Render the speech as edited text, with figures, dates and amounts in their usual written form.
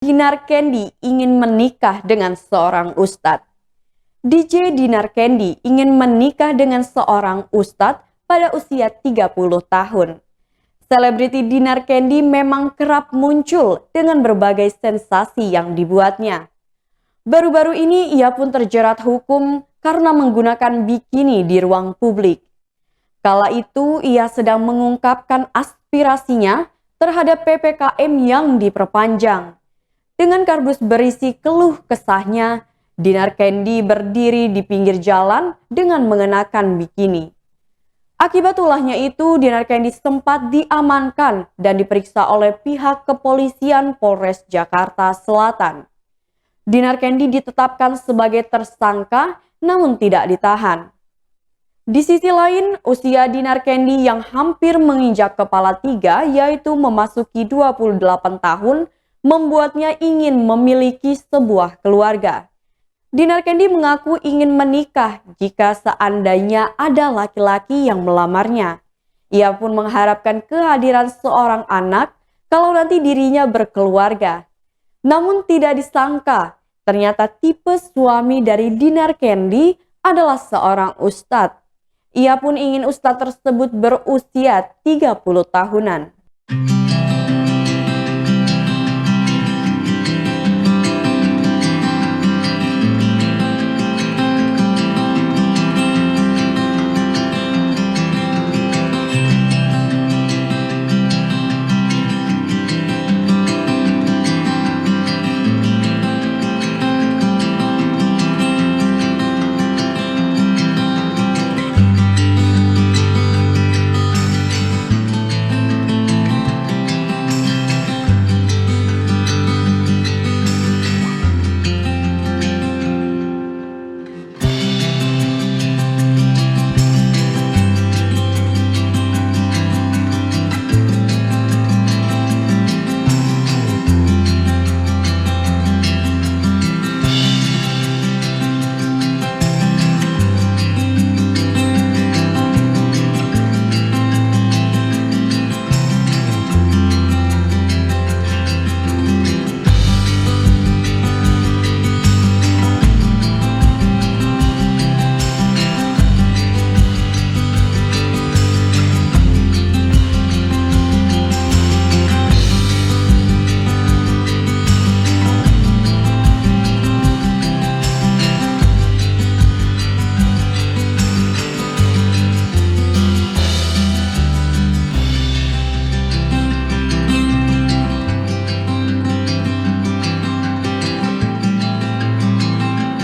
Dinar Candy ingin menikah dengan seorang ustadz. DJ Dinar Candy ingin menikah dengan seorang ustadz pada usia 30 tahun. Selebriti Dinar Candy memang kerap muncul dengan berbagai sensasi yang dibuatnya. Baru-baru ini ia pun terjerat hukum karena menggunakan bikini di ruang publik. Kala itu ia sedang mengungkapkan aspirasinya terhadap PPKM yang diperpanjang. Dengan kardus berisi keluh kesahnya, Dinar Candy berdiri di pinggir jalan dengan mengenakan bikini. Akibat ulahnya itu, Dinar Candy sempat diamankan dan diperiksa oleh pihak kepolisian Polres Jakarta Selatan. Dinar Candy ditetapkan sebagai tersangka namun tidak ditahan. Di sisi lain, usia Dinar Candy yang hampir menginjak kepala 3 yaitu memasuki 28 tahun membuatnya ingin memiliki sebuah keluarga. Dinar Candy mengaku ingin menikah jika seandainya ada laki-laki yang melamarnya. Ia pun mengharapkan kehadiran seorang anak kalau nanti dirinya berkeluarga. Namun tidak disangka, ternyata tipe suami dari Dinar Candy adalah seorang ustadz. Ia pun ingin ustadz tersebut berusia 30 tahunan.